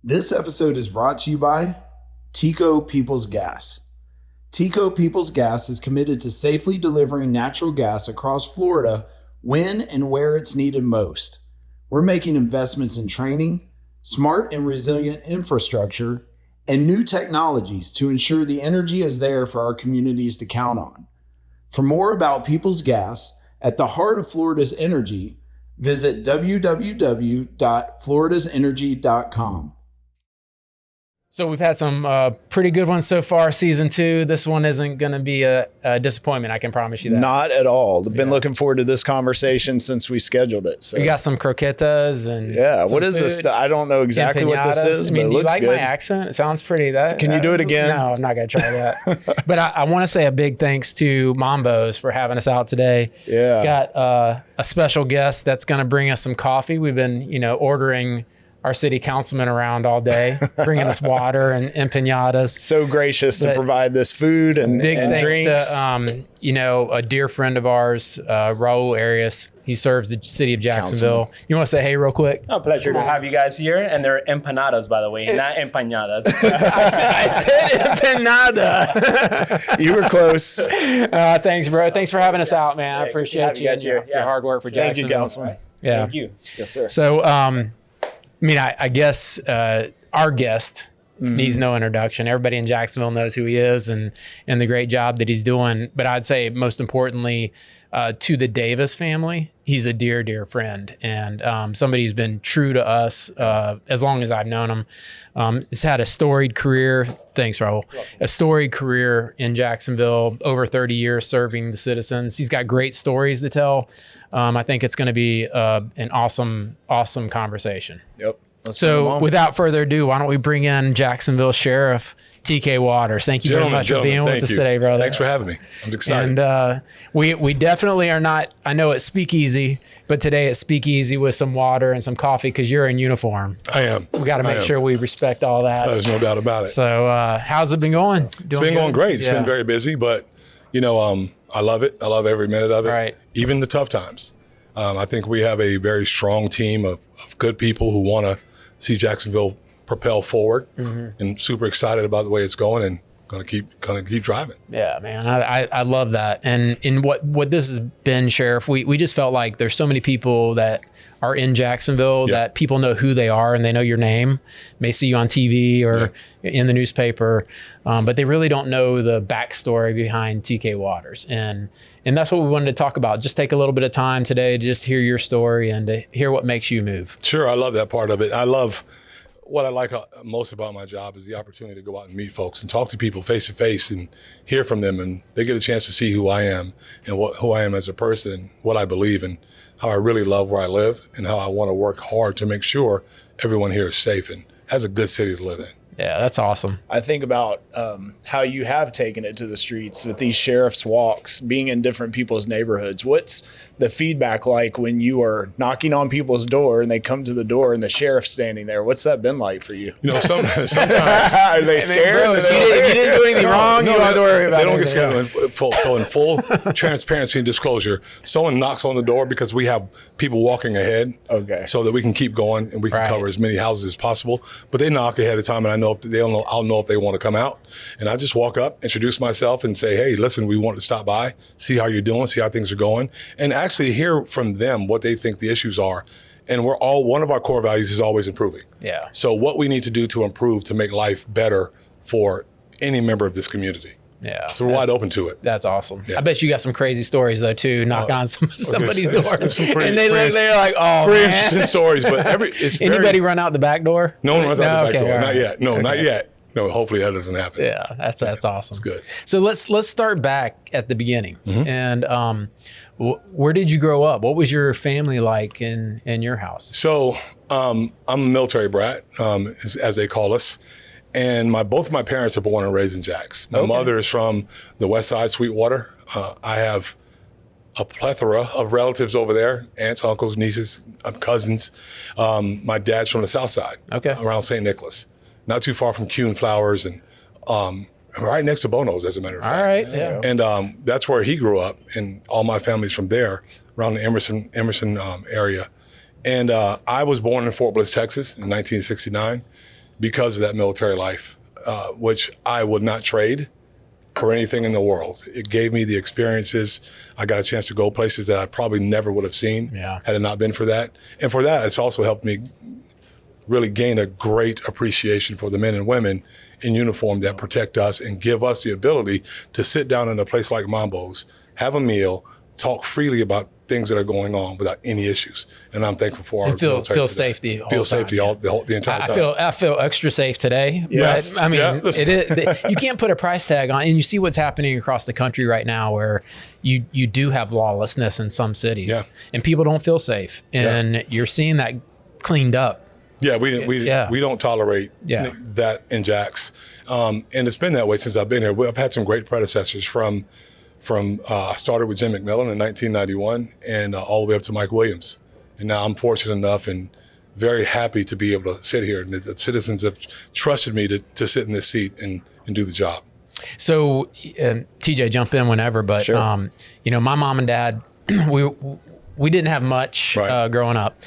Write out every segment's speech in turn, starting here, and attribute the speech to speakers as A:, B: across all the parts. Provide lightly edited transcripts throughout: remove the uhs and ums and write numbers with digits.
A: This episode is brought to you by T.K Peoples Gas. T.K Peoples Gas is committed to safely delivering natural gas across Florida when and where it's needed most. We're making investments in training, smart and resilient infrastructure, and new technologies to ensure the energy is there for our communities to count on. For more about Peoples Gas, at the heart of Florida's energy, visit www.floridasenergy.com.
B: So we've had some pretty good ones so far, season 2. This one isn't going to be a disappointment, I can promise you that.
C: Not at all. I've been looking forward to this conversation since we scheduled it. So.
B: We got some croquetas and
C: what is this? I don't know exactly what this is, but it looks good.
B: Do you like my accent? It sounds pretty.
C: Can you do it again?
B: No, I'm not going to try that. But I want to say a big thanks to Mambo's for having us out today.
C: Yeah.
B: Got a special guest that's going to bring us some coffee. We've been, ordering our city councilman around all day, bringing us water and empanadas.
C: So gracious to provide this food and
B: big
C: and
B: thanks
C: drinks.
B: To, a dear friend of ours, Raul Arias. He serves the city of Jacksonville.
C: Councilman.
B: You want to say hey real quick?
D: Oh, pleasure to have you guys here. And they're empanadas, by the way, not empanadas.
B: I said empanada.
C: You were close.
B: Thanks, bro. Thanks for having us out, man. I appreciate you
D: guys here.
B: your hard work for Jacksonville.
C: Thank you, Councilman.
B: Yeah.
D: Thank you.
C: Yes, sir.
B: So, I guess our guest needs no introduction. Everybody in Jacksonville knows who he is and the great job that he's doing. But I'd say most importantly, to the Davis family, he's a dear, dear friend and somebody who's been true to us as long as I've known him. He's had a storied career. Thanks, Raul. A storied career in Jacksonville, over 30 years serving the citizens. He's got great stories to tell. I think it's going to be an awesome, awesome conversation.
C: Yep.
B: So without further ado, why don't we bring in Jacksonville Sheriff T.K. Waters. Thank you very much for being with us today, brother.
E: Thanks for having me. I'm excited.
B: And we definitely are not, I know it's speakeasy, but today it's speakeasy with some water and some coffee because you're in uniform.
E: I am.
B: We got to make sure we respect all that.
E: There's no doubt about it.
B: So how's it been going?
E: It's been going great. It's been very busy, but I love it. I love every minute of it.
B: Right.
E: Even the tough times. I think we have a very strong team of good people who want to see Jacksonville propel forward, and super excited about the way it's going, and gonna keep driving.
B: Yeah, man, I love that. And in what this has been, Sheriff, we just felt like there's so many people that are in Jacksonville that people know who they are and they know your name, may see you on TV or in the newspaper, but they really don't know the backstory behind T.K. Waters. And that's what we wanted to talk about. Just take a little bit of time today to just hear your story and to hear what makes you move.
E: Sure, I love that part of it. What I like most about my job is the opportunity to go out and meet folks and talk to people face to face and hear from them, and they get a chance to see who I am and who I am as a person, what I believe, and how I really love where I live, and how I want to work hard to make sure everyone here is safe and has a good city to live in.
B: Yeah, that's awesome.
C: I think about how you have taken it to the streets with these sheriff's walks, being in different people's neighborhoods. What's the feedback like when you are knocking on people's door and they come to the door and the sheriff's standing there? What's that been like for you?
E: Sometimes
C: are they scared?
B: Bro, if you didn't do anything wrong, you don't have to worry about it.
E: They don't get scared. So in full transparency and disclosure, someone knocks on the door because we have people walking ahead, so that we can keep going and we can cover as many houses as possible. But they knock ahead of time, and I'll know if they want to come out. And I just walk up, introduce myself, and say, hey, listen, we want to stop by, see how you're doing, see how things are going, and actually hear from them what they think the issues are. And one of our core values is always improving.
B: Yeah.
E: So what we need to do to improve to make life better for any member of this community.
B: Yeah.
E: So we're wide open to it.
B: That's awesome.
E: Yeah.
B: I bet you got some crazy stories though too. Knock on somebody's door, and they're like, "Oh,
E: pretty
B: man."
E: interesting stories." But
B: anybody run out the back door?
E: No one runs out the back door.
B: Right.
E: Not yet. No, not yet. No, hopefully that doesn't happen.
B: Yeah, that's awesome.
E: It's good.
B: So let's start back at the beginning. And where did you grow up? What was your family like in your house?
E: So I'm a military brat, as they call us. And both of my parents are born and raised in Jacks. My mother is from the West Side, Sweetwater. I have a plethora of relatives over there, aunts, uncles, nieces, cousins. My dad's from the South Side, around St. Nicholas, not too far from Kuhn Flowers, and right next to Bono's, as a matter of fact.
B: All right, yeah.
E: And that's where he grew up, and all my family's from there, around the Emerson area. And I was born in Fort Bliss, Texas in 1969. because of that military life, which I would not trade for anything in the world. It gave me the experiences. I got a chance to go places that I probably never would have seen had it not been for that. And for that, it's also helped me really gain a great appreciation for the men and women in uniform that protect us and give us the ability to sit down in a place like Mambo's, have a meal, talk freely about things that are going on without any issues. And I'm thankful for our military.
B: Feel safe the whole
E: feel
B: time.
E: safety the entire time.
B: I feel extra safe today.
E: Yes.
B: But, I mean,
E: Yeah.
B: you can't put a price tag on, and you see what's happening across the country right now, where you do have lawlessness in some cities, and people don't feel safe, and you're seeing that cleaned up.
E: Yeah, we don't tolerate that in Jax, and it's been that way since I've been here. I've had some great predecessors from I started with Jim McMillan in 1991 and all the way up to Mike Williams. And now I'm fortunate enough and very happy to be able to sit here. And the citizens have trusted me to sit in this seat and do the job.
B: So, TJ, jump in whenever, but, you know, my mom and dad, we didn't have much growing up.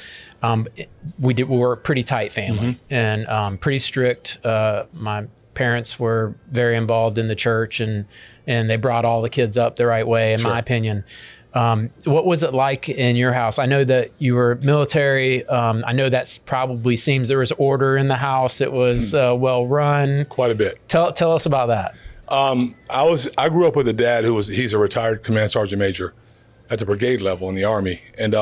B: We were a pretty tight family and pretty strict. My parents were very involved in the church and they brought all the kids up the right way, in my opinion. What was it like in your house? I know that you were military. I know that's probably seems there was order in the house. It was well run.
E: Quite a bit.
B: Tell us about that.
E: I grew up with a dad he's a retired command sergeant major at the brigade level in the Army. And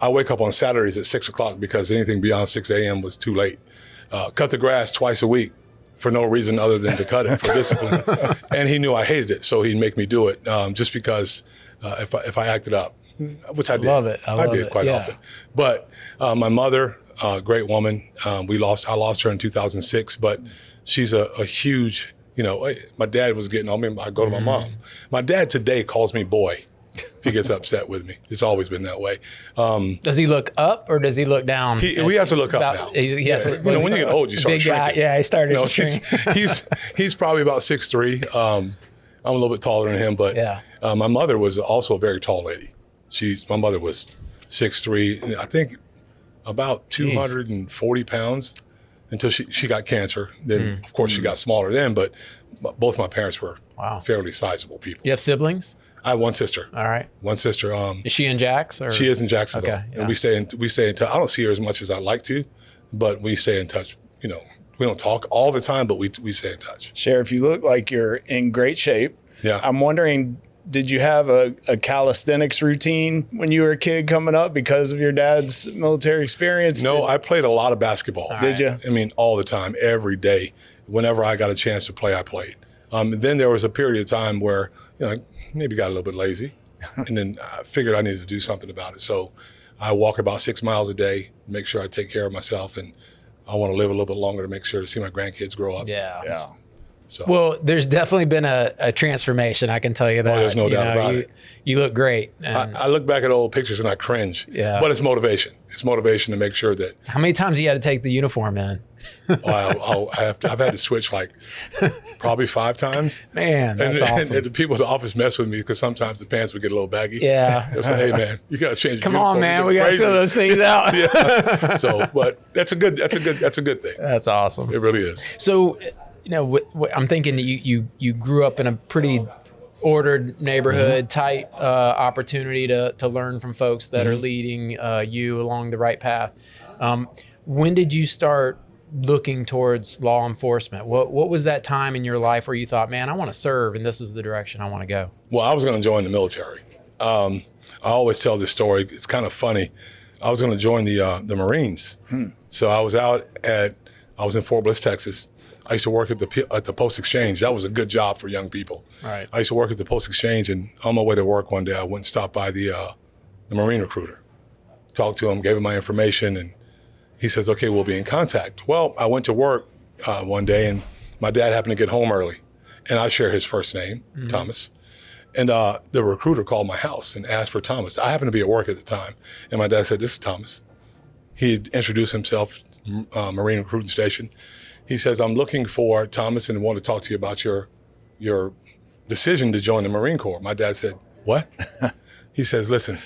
E: I wake up on Saturdays at 6 o'clock because anything beyond 6 a.m. was too late. Cut the grass twice a week for no reason other than to cut it for discipline. And he knew I hated it, so he'd make me do it just because if I acted up, which I did.
B: Love it. I
E: did quite often. But my mother, great woman, I lost her in 2006, but she's a huge, you know, my dad was getting on me. I go to my mom. My dad today calls me boy. If he gets upset with me, it's always been that way.
B: Does he look up or does he look down?
E: He has to look up now.
B: He has to,
E: you know, when you get old, you start
B: big
E: shrinking.
B: Guy, he started.
E: You know,
B: to shrink.
E: he's probably about 6'3". I'm a little bit taller than him, but my mother was also a very tall lady. My mother was 6'3", I think about 240 pounds until she got cancer. Then of course she got smaller then, but both my parents were fairly sizable people.
B: You have siblings?
E: I have one sister.
B: All right.
E: One sister.
B: Is she in Jax? Or?
E: She is in Jacksonville.
B: Okay. Yeah.
E: And we stay in touch. I don't see her as much as I'd like to, but we stay in touch. You know, we don't talk all the time, but we stay in touch.
C: Sheriff, you look like you're in great shape.
E: Yeah.
C: I'm wondering, did you have a calisthenics routine when you were a kid coming up because of your dad's military experience?
E: No, I played a lot of basketball.
C: Did you?
E: I mean, all the time, every day. Whenever I got a chance to play, I played. Then there was a period of time where, you know, I maybe got a little bit lazy, and then I figured I needed to do something about it. So I walk about 6 miles a day, make sure I take care of myself, and I want to live a little bit longer to make sure to see my grandkids grow up.
B: Yeah.
E: So.
B: Well, there's definitely been a transformation. I can tell you that.
E: Oh, there's no doubt about it.
B: You look great.
E: I look back at old pictures and I cringe.
B: Yeah.
E: But it's motivation. It's motivation to make sure that.
B: How many times you had to take the uniform in?
E: I've had to switch like probably 5 times.
B: Man, that's awesome.
E: And the people at the office mess with me because sometimes the pants would get a little baggy.
B: Yeah.
E: They'll say, "Hey man, you got to change."
B: Come on, man, we got to fill those things out.
E: Yeah. So, but that's a good thing.
B: That's awesome.
E: It really is.
B: So, you know, I'm thinking you grew up in a pretty ordered neighborhood, tight opportunity to learn from folks that are leading you along the right path. When did you start looking towards law enforcement? What was that time in your life where you thought, man, I want to serve and this is the direction I want to go?
E: Well, I was going to join the military. I always tell this story. It's kind of funny. I was going to join the Marines. So I was in Fort Bliss, Texas. I used to work at the Post Exchange. That was a good job for young people.
B: Right.
E: I used to work at the Post Exchange, and on my way to work one day, I went and stopped by the Marine recruiter, talked to him, gave him my information, and he says, "Okay, we'll be in contact." Well, I went to work one day, and my dad happened to get home early, and I share his first name, Thomas. And the recruiter called my house and asked for Thomas. I happened to be at work at the time, and my dad said, "This is Thomas." He introduced himself, Marine Recruiting Station. He says, "I'm looking for Thomas and want to talk to you about your decision to join the Marine Corps." My dad said, "What?" He says, "Listen,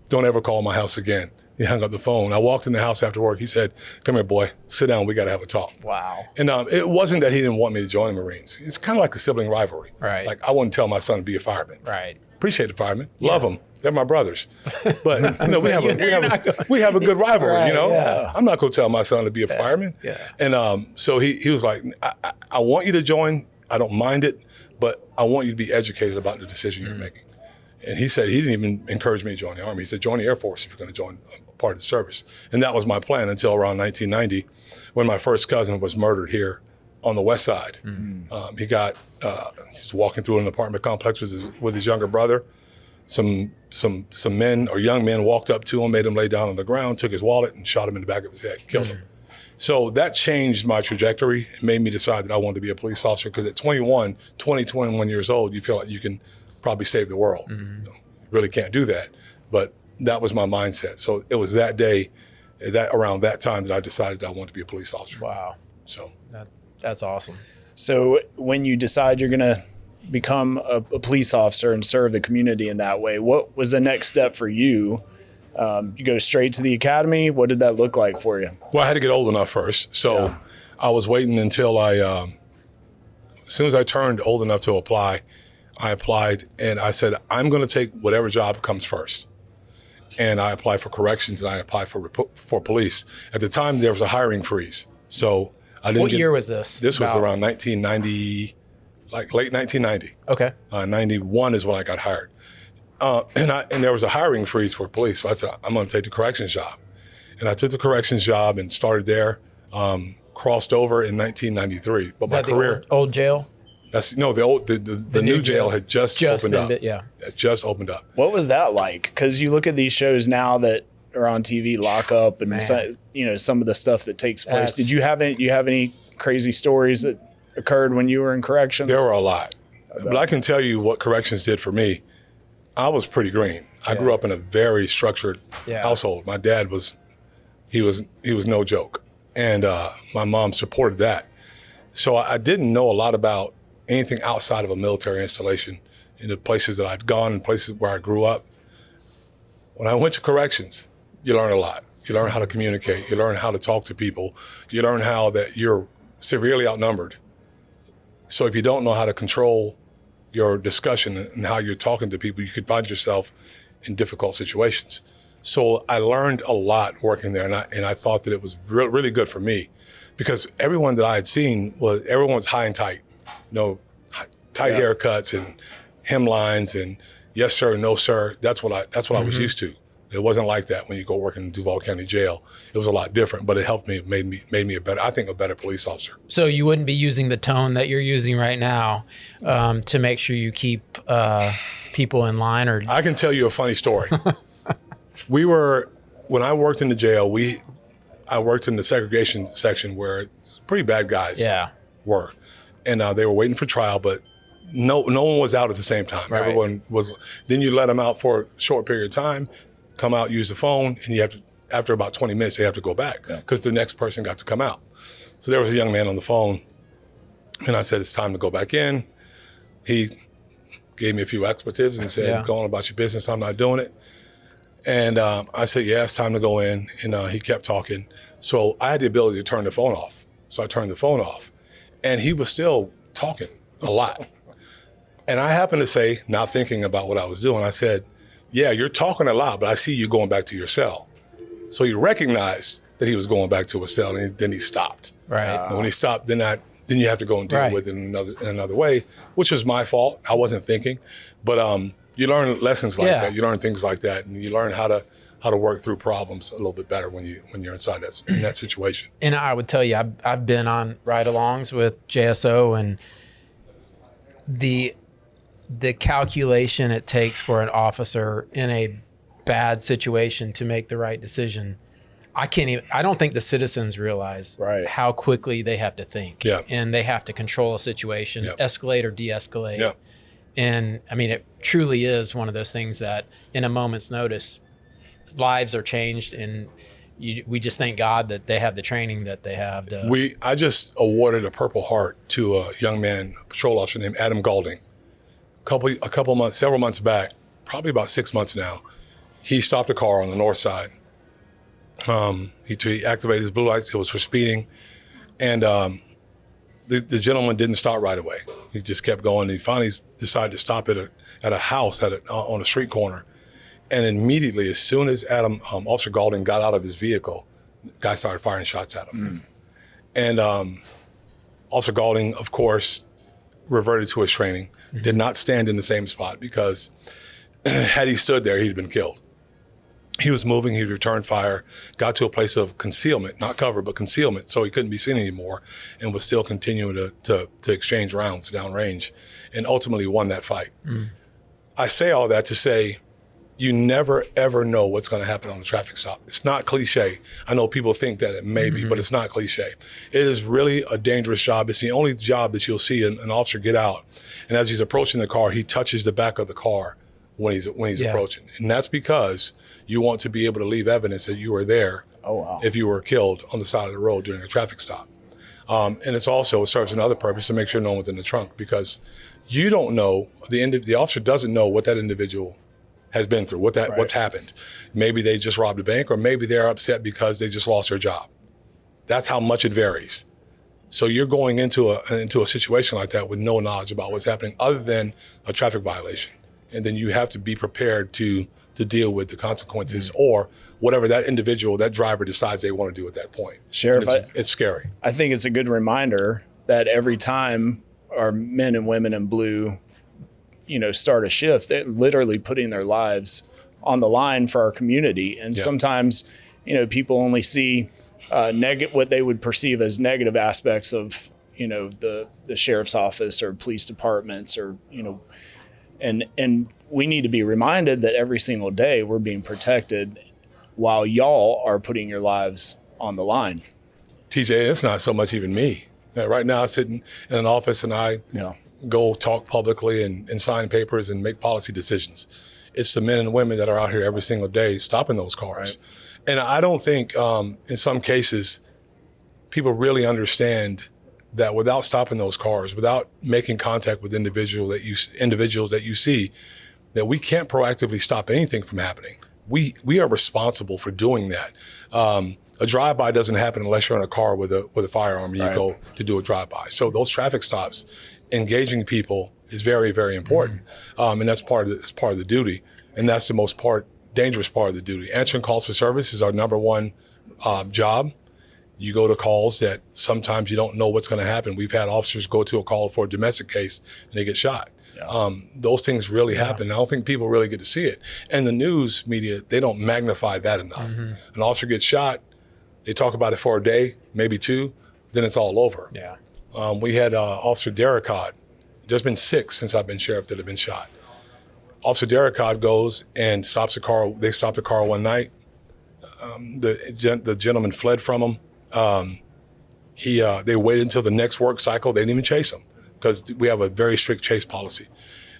E: don't ever call my house again. He hung up the phone. I walked in the house after work. He said, "Come here, boy. Sit down. We got to have a talk."
B: Wow.
E: And it wasn't that he didn't want me to join the Marines. It's kind of like a sibling rivalry.
B: Right.
E: Like I wouldn't tell my son to be a fireman.
B: Right.
E: Appreciate the firemen. Love them. They're my brothers. But we have a good rivalry.
B: Right,
E: Yeah. I'm not going to tell my son to be a fireman.
B: Yeah.
E: And so he was like, I want you to join. I don't mind it, but I want you to be educated about the decision you're making. And he said he didn't even encourage me to join the Army. He said, join the Air Force if you're going to join a part of the service. And that was my plan until around 1990 when my first cousin was murdered here on the west side. He was walking through an apartment complex with his younger brother. Some men or young men walked up to him, made him lay down on the ground, took his wallet and shot him in the back of his head, killed him. So that changed my trajectory. It made me decide that I wanted to be a police officer because at 21 years old, you feel like you can probably save the world. You really can't do that. But that was my mindset. So it was that day, around that time that I decided I wanted to be a police officer.
B: Wow.
E: So
B: That's awesome.
C: So when you decide you're going to become a police officer and serve the community in that way, what was the next step for you? You go straight to the academy. What did that look like for you?
E: Well, I had to get old enough first. So I was waiting until as soon as I turned old enough to apply, I applied and I said, I'm going to take whatever job comes first. And I applied for corrections and I applied for police. At the time, there was a hiring freeze. So I didn't
B: What year was this?
E: This was around 1990, like late 1990.
B: Okay.
E: 91 is when I got hired. And there was a hiring freeze for police. So I said, I'm going to take the corrections job. And I took the corrections job and started there, crossed over in 1993. But my career.
B: Old jail?
E: The new jail had just opened up. It just opened up.
C: What was that like? Because you look at these shows now that are on TV, Lock Up, and some of the stuff that takes place. Did you have any crazy stories that occurred when you were in corrections?
E: There were a lot, but I can tell you what corrections did for me. I was pretty green. I grew up in a very structured household. My dad was no joke, and my mom supported that. So I didn't know a lot about anything outside of a military installation in the places that I'd gone and places where I grew up. When I went to corrections, you learn a lot. You learn how to communicate. You learn how to talk to people. You learn how that you're severely outnumbered. So if you don't know how to control your discussion and how you're talking to people, you could find yourself in difficult situations. So I learned a lot working there, and I thought that it was really good for me because everyone that I had seen everyone was high and tight. Tight haircuts and hemlines and yes sir, no sir. That's what I was used to. It wasn't like that when you go work in Duval County Jail. It was a lot different, but it helped me, made me a better police officer. So
B: you wouldn't be using the tone that you're using right now to make sure you keep people in line, or?
E: I can tell you a funny story. When I worked in the jail, I worked in the segregation section where pretty bad guys were. And they were waiting for trial, but no one was out at the same time. Right. Everyone was. Then you let them out for a short period of time, come out, use the phone, and you have to. After about 20 minutes, they have to go back because the next person got to come out. So there was a young man on the phone, and I said, "It's time to go back in." He gave me a few expletives and said, "Go on about your business. I'm not doing it." And I said, "Yeah, it's time to go in." And he kept talking. So I had the ability to turn the phone off. So I turned the phone off. And he was still talking a lot. And I happened to say, not thinking about what I was doing, I said, "Yeah, you're talking a lot, but I see you going back to your cell." So he recognized that he was going back to a cell, and then he stopped.
B: Right.
E: And when he stopped, then you have to go and deal with it in another way, which was my fault. I wasn't thinking. But you learn lessons like that. You learn things like that, and you learn how to work through problems a little bit better when you're inside that situation.
B: And I would tell you, I've been on ride-alongs with JSO, and the calculation it takes for an officer in a bad situation to make the right decision, I don't think the citizens realize how quickly they have to think.
E: Yeah.
B: And they have to control a situation, escalate or de-escalate.
E: Yeah.
B: And I mean, it truly is one of those things that in a moment's notice, lives are changed, and we just thank God that they have the training that they have.
E: I just awarded a Purple Heart to a young man, a patrol officer named Adam Goulding. Several months back, probably about 6 months now. He stopped a car on the north side, He activated his blue lights. It was for speeding. And the gentleman didn't start right away. He just kept going. He finally decided to stop at a house on a street corner. And immediately, as soon as Officer Galding got out of his vehicle, the guy started firing shots at him. And Officer Galding, of course, reverted to his training, did not stand in the same spot because had he stood there, he'd been killed. He was moving, he returned fire, got to a place of concealment, not cover, but concealment, so he couldn't be seen anymore, and was still continuing to exchange rounds downrange, and ultimately won that fight. I say all that to say, you never, ever know what's going to happen on a traffic stop. It's not cliche. I know people think that it may be, but it's not cliche. It is really a dangerous job. It's the only job that you'll see an officer get out, and as he's approaching the car, he touches the back of the car when he's approaching. And that's because you want to be able to leave evidence that you were there if you were killed on the side of the road during a traffic stop. And it serves another purpose to make sure no one's in the trunk, because you don't know, the officer doesn't know what that individual has been through, what's happened. Maybe they just robbed a bank, or maybe they're upset because they just lost their job. That's how much it varies. So you're going into a situation like that with no knowledge about what's happening other than a traffic violation. And then you have to be prepared to deal with the consequences or whatever that driver decides they want to do at that point.
C: Sheriff,
E: it's scary.
C: I think it's a good reminder that every time our men and women in blue, start a shift, they're literally putting their lives on the line for our community. And sometimes, people only see what they would perceive as negative aspects of, the sheriff's office or police departments or, and we need to be reminded that every single day we're being protected while y'all are putting your lives on the line.
E: TJ, it's not so much even me. Right now, I'm sitting in an office and I go talk publicly and sign papers and make policy decisions. It's the men and women that are out here every single day stopping those cars. Right. And I don't think in some cases people really understand that without stopping those cars, without making contact with individuals that you see, that we can't proactively stop anything from happening. We are responsible for doing that. A drive-by doesn't happen unless you're in a car with a firearm and you go to do a drive-by. So those traffic stops, engaging people is very, very important, and that's part of the duty, and that's the most dangerous part of the duty. Answering calls for service is our number one job. You go to calls that sometimes you don't know what's going to happen. We've had officers go to a call for a domestic case and they get shot. Those things really happen. I don't think people really get to see it. And the news media, they don't magnify that enough. An officer gets shot, they talk about it for a day, maybe two, then it's all over. We had Officer Derricott. There's been 6 since I've been sheriff that have been shot. Officer Derricott goes and stops the car. They stopped the car one night. The gentleman fled from him. They waited until the next work cycle. They didn't even chase him because we have a very strict chase policy.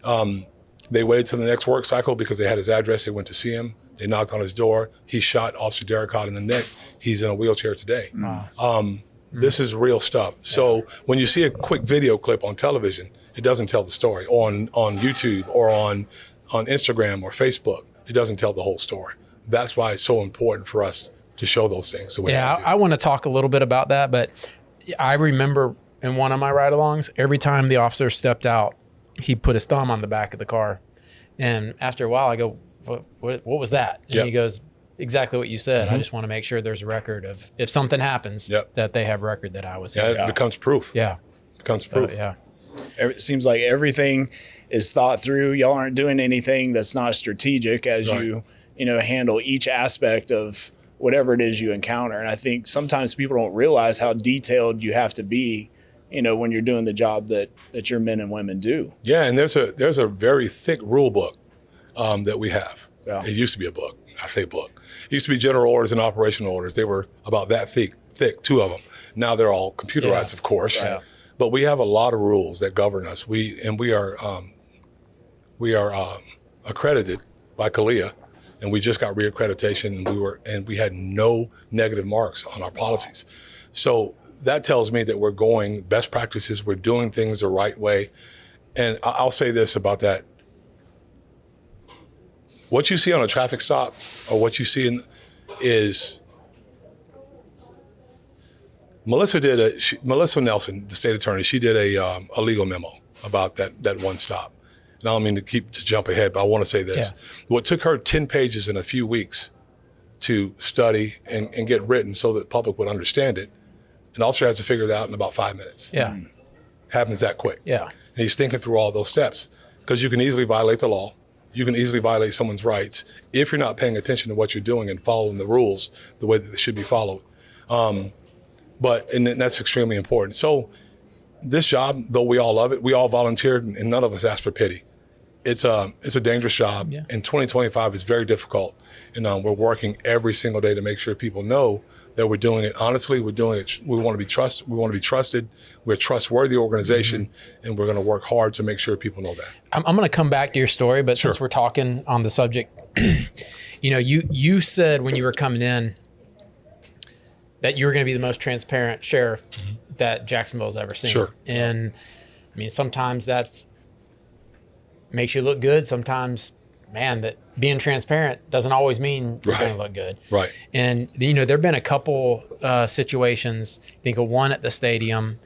E: They waited till the next work cycle because they had his address. They went to see him. They knocked on his door. He shot Officer Derricott in the neck. He's in a wheelchair today. This is real stuff. So when you see a quick video clip on television, it doesn't tell the story. On YouTube or on Instagram or Facebook, it doesn't tell the whole story. That's why it's so important for us to show those things.
B: I want to talk a little bit about that, but I remember in one of my ride-alongs, every time the officer stepped out, he put his thumb on the back of the car. And after a while, I go, what was that? And he goes, exactly what you said. I just want to make sure there's a record of if something happens that they have record that I was here.
E: It becomes proof.
B: It
E: becomes proof.
C: It seems like everything is thought through. Y'all aren't doing anything that's not strategic as you handle each aspect of whatever it is you encounter. And I think sometimes people don't realize how detailed you have to be, when you're doing the job that your men and women do.
E: Yeah, and there's a very thick rule book that we have. It used to be a book. I say book. It used to be general orders and operational orders. They were about that thick, 2 of them. Now they're all computerized, of course. But we have a lot of rules that govern us. We are accredited by CALEA, and we just got reaccreditation, and we had no negative marks on our policies. So that tells me that we're going best practices. We're doing things the right way. And I'll say this about that. What you see on a traffic stop or what you see is Melissa Nelson, the state attorney, she did a legal memo about that one stop. And I don't mean to jump ahead, but I want to say this. Yeah. What took her 10 pages in a few weeks to study and get written so that the public would understand it, an officer has to figure it out in about 5 minutes.
B: Yeah.
E: Happens that quick.
B: Yeah.
E: And he's thinking through all those steps because you can easily violate the law. You can easily violate someone's rights if you're not paying attention to what you're doing and following the rules the way that they should be followed. And that's extremely important. So this job, though we all love it, we all volunteered and none of us asked for pity. It's a dangerous job. Yeah. And 2025 is very difficult. And we're working every single day to make sure people know that we're doing it honestly. We're doing it. We want to be trusted. We're a trustworthy organization, and we're going to work hard to make sure people know that.
B: I'm going to come back to your story, but since we're talking on the subject, you said when you were coming in that you were going to be the most transparent sheriff that Jacksonville's ever seen.
E: Sure.
B: And I mean, sometimes that's makes you look good. Sometimes, man, that being transparent doesn't always mean you're going to look good.
E: Right.
B: And, there've been a couple situations, I think of one at the stadium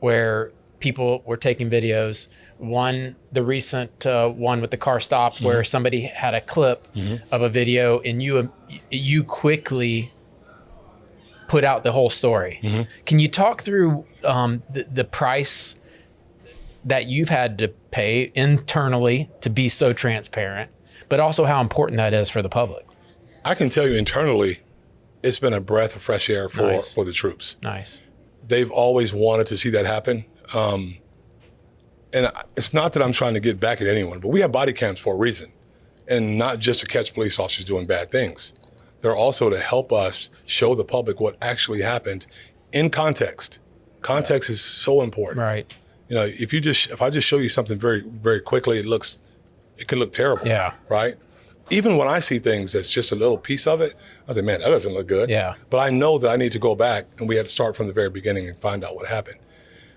B: where people were taking videos. One, the recent one with the car stop where somebody had a clip of a video and you quickly put out the whole story. Can you talk through the price that you've had to pay internally to be so transparent, but also how important that is for the public?
E: I can tell you internally, it's been a breath of fresh air for the troops.
B: Nice.
E: They've always wanted to see that happen. And it's not that I'm trying to get back at anyone, but we have body cams for a reason, and not just to catch police officers doing bad things. They're also to help us show the public what actually happened in context. Context is so important.
B: Right.
E: If I just show you something very, very quickly, it can look terrible.
B: Yeah.
E: Right. Even when I see things that's just a little piece of it, I say, man, that doesn't look good.
B: Yeah.
E: But I know that I need to go back and we had to start from the very beginning and find out what happened.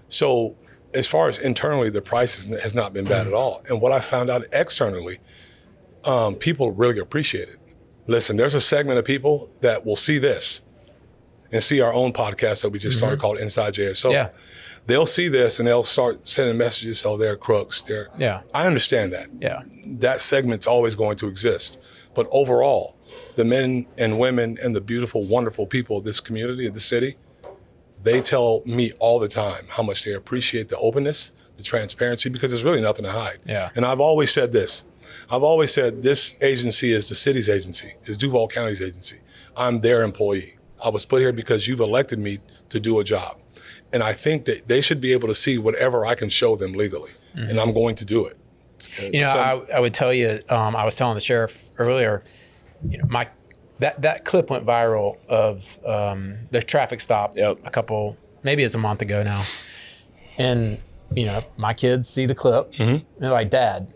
E: So as far as internally, the price has not been bad at all. And what I found out externally, people really appreciate it. Listen, there's a segment of people that will see this and see our own podcast that we just started called Inside JSO.
B: Yeah.
E: They'll see this and they'll start sending messages. Oh, they're crooks. I understand that.
B: Yeah.
E: That segment's always going to exist. But overall, the men and women and the beautiful, wonderful people of this community, of the city, they tell me all the time how much they appreciate the openness, the transparency, because there's really nothing to hide.
B: Yeah.
E: And I've always said this. I've always said this agency is the city's agency, is Duval County's agency. I'm their employee. I was put here because you've elected me to do a job. And I think that they should be able to see whatever I can show them legally, and I'm going to do it.
B: I would tell you, I was telling the sheriff earlier, that clip went viral of the traffic stop maybe it's a month ago now. And, my kids see the clip and they're like, Dad,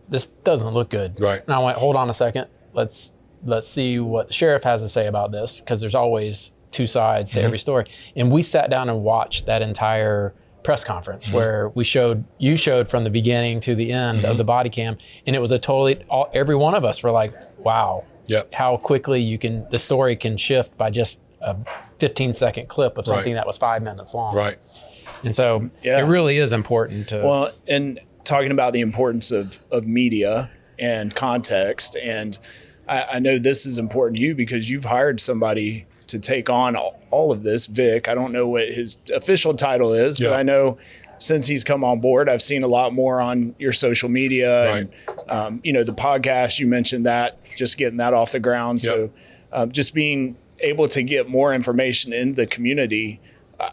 B: this doesn't look good.
E: Right.
B: And I went, hold on a second. Let's see what the sheriff has to say about this, because there's always two sides to every story. And we sat down and watched that entire press conference where you showed from the beginning to the end of the body cam. And it was every one of us were like, wow, how quickly the story can shift by just a 15-second clip of something that was 5 minutes long.
E: Right.
B: And so it really is important to.
C: Well, and talking about the importance of media and context. And I know this is important to you because you've hired somebody to take on all of this. Vic, I don't know what his official title is, but I know since he's come on board, I've seen a lot more on your social media and, the podcast, you mentioned that, just getting that off the ground. So just being able to get more information in the community,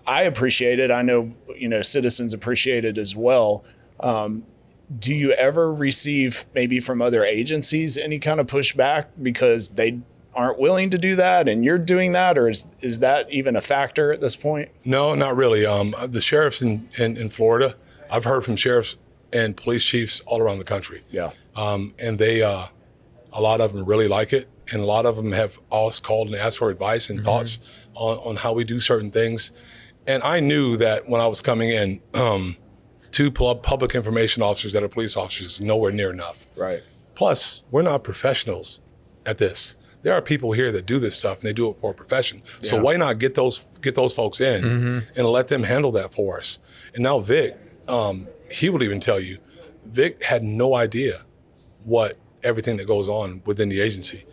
C: I appreciate it. I know, citizens appreciate it as well. Do you ever receive maybe from other agencies any kind of pushback because they aren't willing to do that and you're doing that, or is that even a factor at this point?
E: No, not really. The sheriffs in Florida, I've heard from sheriffs and police chiefs all around the country.
C: Yeah.
E: And they, a lot of them really like it. And a lot of them have us called and asked for advice and thoughts on how we do certain things. And I knew that when I was coming in, two public information officers that are police officers is nowhere near enough.
C: Right.
E: Plus, we're not professionals at this. there are people here that do this stuff and they do it for a profession. So why not get those folks in and let them handle that for us? And now Vic, he would even tell you, Vic had no idea what everything that goes on within the agency.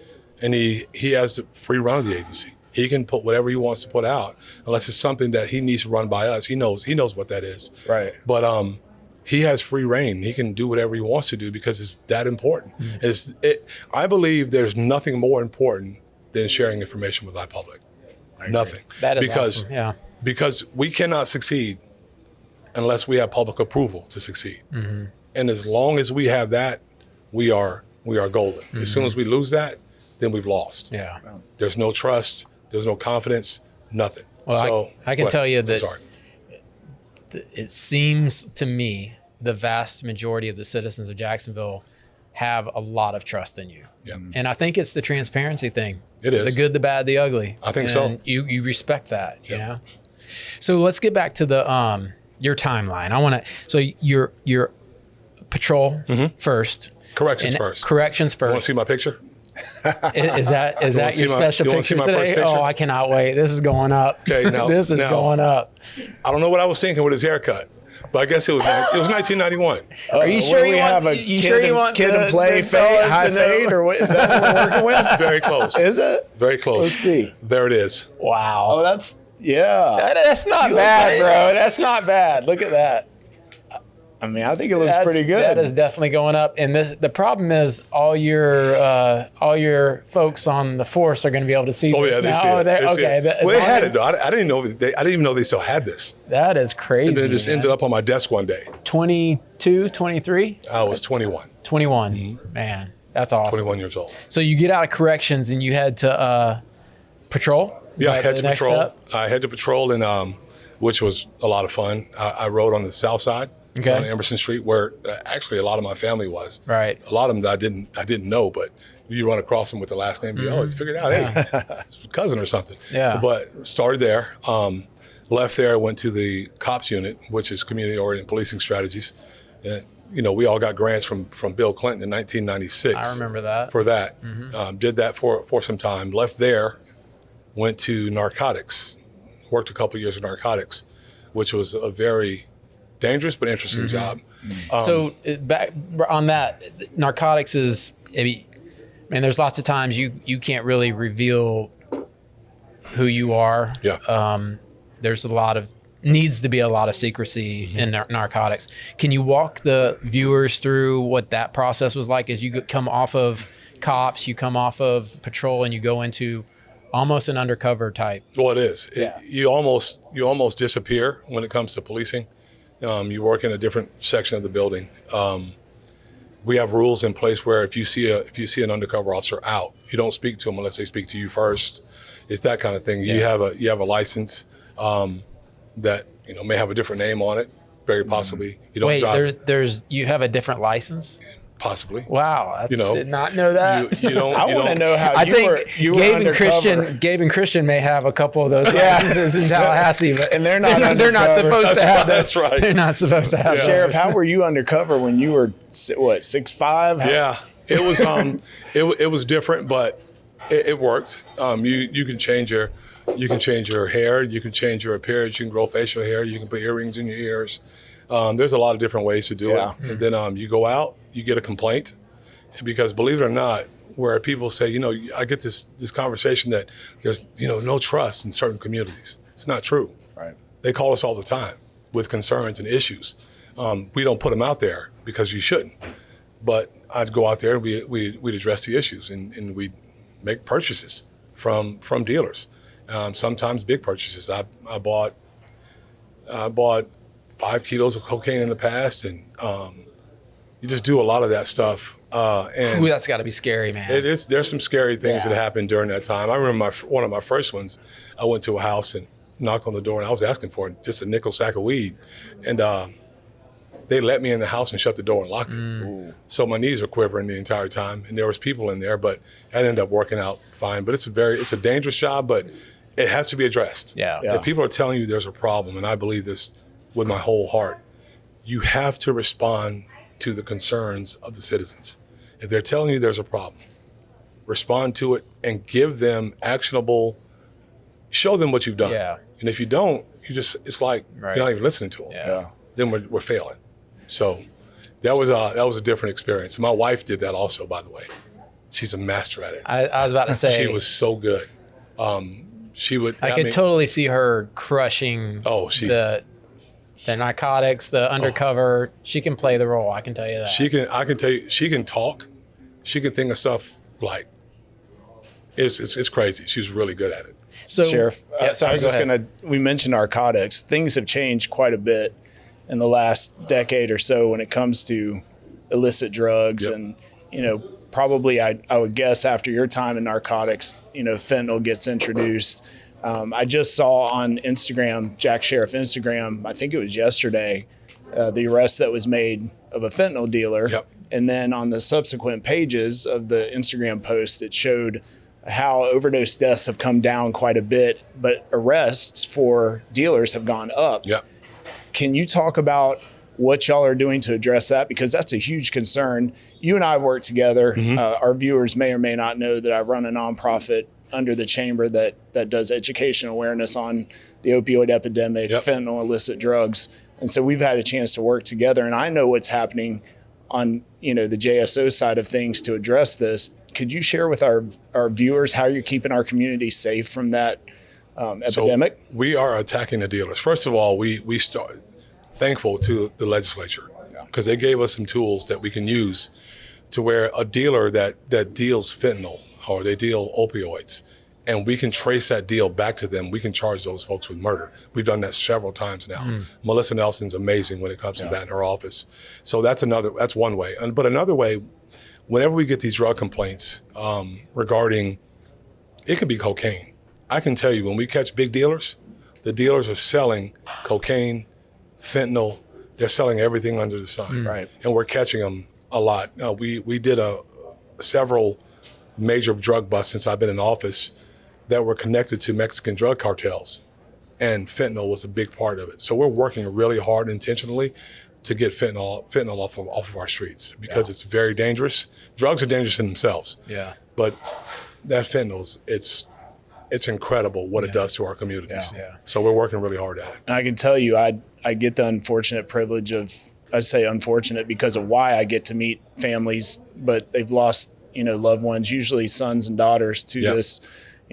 E: And he has the free run of the agency. He can put whatever he wants to put out, unless it's something that he needs to run by us. He knows what that is.
C: Right.
E: But he has free reign. He can do whatever he wants to do because it's that important. I believe there's nothing more important than sharing information with our public. Nothing.
B: That is
E: because,
B: awesome. Yeah.
E: Because we cannot succeed unless we have public approval to succeed. And as long as we have that, we are golden. As soon as we lose that, then we've lost.
B: Yeah.
E: There's no trust. There's no confidence. Nothing.
B: Well,
E: so
B: I can tell you that
E: sorry.
B: It seems to me the vast majority of the citizens of Jacksonville have a lot of trust in you.
E: Yeah.
B: And I think it's the transparency thing.
E: It is.
B: The good, the bad, the ugly.
E: I think
B: and
E: so.
B: You respect that, you know? So let's get back to the your timeline. I want to, so your patrol first.
E: Corrections first.
B: Corrections
E: You want
B: first.
E: to see my picture?
B: Is that your special
E: you wanna
B: picture
E: see my first
B: today?
E: picture?
B: Oh, I cannot wait. This is going up.
E: Okay, now-
B: this is
E: now-
B: going up.
E: I don't know what I was thinking with his haircut, but I guess it was 1991.
B: Are you sure you
C: have
B: want?
C: a
B: You sure you want
C: kid and play
B: the
C: fade,
B: fellas
C: high
B: to know?
C: fade, or what is that what we're working with?
E: Very close.
C: Is it?
E: Very close.
C: Let's see.
E: There it is.
B: Wow.
C: Oh, that's
B: That's not bad, bro. That's not bad. Look at that.
C: I mean, I think it looks pretty good.
B: That is definitely going up. And the problem is all your folks on the force are going to be able to see
E: Oh
B: this
E: yeah, they
B: now.
E: see it. They see
B: Okay.
E: it. Well, they had it though. I didn't know. I didn't even know they still had this.
B: That is crazy.
E: And then it just
B: man.
E: ended up on my desk one day.
B: 22, 23?
E: I was 21.
B: 21. Man, that's awesome.
E: 21 years old.
B: So you get out of corrections and you head to patrol? Is
E: Yeah, I
B: that
E: had
B: the
E: to
B: next
E: patrol.
B: step?
E: I had to patrol, and which was a lot of fun. I rode on the south side,
B: Okay.
E: on Emerson Street, where actually a lot of my family was.
B: Right.
E: A lot of them that I didn't know, but you run across them with the last name. Oh, you figured out, hey, it's a cousin or something.
B: Yeah.
E: But started there. Left there, went to the COPS unit, which is Community-Oriented Policing Strategies. And, we all got grants from Bill Clinton in 1996.
B: I remember that.
E: For that. Did that for some time. Left there, went to narcotics. Worked a couple years in narcotics, which was a very dangerous but interesting job.
B: So back on that, narcotics is, there's lots of times you can't really reveal who you are.
E: Yeah.
B: There's needs to be a lot of secrecy in narcotics. Can you walk the viewers through what that process was like as you come off of cops, you come off of patrol, and you go into almost an undercover type?
E: Well, it is. You almost disappear when it comes to policing. You work in a different section of the building. We have rules in place where if you see an undercover officer out, you don't speak to them unless they speak to you first. It's that kind of thing.
B: Yeah.
E: You have a license that may have a different name on it, very possibly. You don't
B: Wait,
E: drive.
B: you have a different license?
E: Possibly.
B: Wow, did not know that.
E: You don't.
C: I want to know how
B: I
C: you
B: think
C: were
B: Gabe and Christian may have a couple of those licenses in Tallahassee, but
C: And they're not
B: they're not
C: undercover.
B: supposed to have those.
E: That's right.
B: They're not supposed to have
C: Sheriff,
B: those.
C: how were you undercover when you were 6'5"?
E: Yeah, it was it was different, but it worked. You can change your hair, you can change your appearance, you can grow facial hair, you can put earrings in your ears. There's a lot of different ways to do
C: Yeah.
E: it. And then you go out, you get a complaint, because believe it or not, where people say, I get this conversation that there's no trust in certain communities. It's not true.
C: Right.
E: They call us all the time with concerns and issues. We don't put them out there because you shouldn't. But I'd go out there and we'd address the issues and we'd make purchases from dealers. Sometimes big purchases. I bought 5 kilos of cocaine in the past, and you just do a lot of that stuff. And
B: Ooh, that's got to be scary, man.
E: it is. There's some scary things
B: Yeah.
E: that happened during that time. I remember one of my first ones. I went to a house and knocked on the door, and I was asking for just a nickel sack of weed, and they let me in the house and shut the door and locked it. So my knees were quivering the entire time, and there was people in there, but it ended up working out fine. But it's a dangerous job, but it has to be addressed.
B: Yeah.
E: If people are telling you there's a problem, and I believe this with my whole heart, you have to respond to the concerns of the citizens. If they're telling you there's a problem, respond to it, and give them actionable, show them what you've done.
B: Yeah.
E: And if you don't, it's like
B: Right.
E: you're not even listening to them.
B: Yeah.
E: Then we're failing. So that was a different experience. My wife did that also, by the way. She's a master at it.
B: I was about to say
E: She was so good. She would.
B: I could totally see her crushing the narcotics, the undercover. She can play the role. I can tell you that.
E: I can tell you, she can talk. She can think of stuff like it's crazy. She's really good at it.
C: So, Sheriff,
B: yeah, sorry,
C: I was just we mentioned narcotics. Things have changed quite a bit in the last decade or so when it comes to illicit drugs.
E: Yep.
C: And, probably I would guess after your time in narcotics, fentanyl gets introduced. I just saw on Instagram, Jack Sheriff Instagram, I think it was yesterday, the arrest that was made of a fentanyl dealer.
E: Yep.
C: And then on the subsequent pages of the Instagram post, it showed how overdose deaths have come down quite a bit, but arrests for dealers have gone up.
E: Yep.
C: Can you talk about what y'all are doing to address that? Because that's a huge concern. You and I work together.
E: Mm-hmm.
C: Our viewers may or may not know that I run a nonprofit under the chamber that does education awareness on the opioid epidemic,
E: Yep.
C: fentanyl, illicit drugs. And so we've had a chance to work together, and I know what's happening on the JSO side of things to address this. Could you share with our viewers how you're keeping our community safe from that epidemic?
E: So we are attacking the dealers. First of all, we start thankful to the legislature because they gave us some tools that we can use to where a dealer that deals fentanyl or they deal opioids, and we can trace that deal back to them. We can charge those folks with murder. We've done that several times now. Melissa Nelson's amazing when it comes to that in her office. So that's one way. But another way, whenever we get these drug complaints regarding, it could be cocaine. I can tell you when we catch big dealers, the dealers are selling cocaine, fentanyl. They're selling everything under the sun.
C: Right.
E: And we're catching them a lot. We did several major drug busts since I've been in office that were connected to Mexican drug cartels, and fentanyl was a big part of it. So we're working really hard intentionally to get fentanyl off of our streets because it's very dangerous. Drugs are dangerous in themselves.
B: Yeah.
E: But that fentanyl, it's incredible what it does to our communities.
B: Yeah.
E: So we're working really hard at it.
C: And I can tell you, I get the unfortunate privilege of, I say unfortunate because of why I get to meet families, but they've lost, loved ones, usually sons and daughters to this,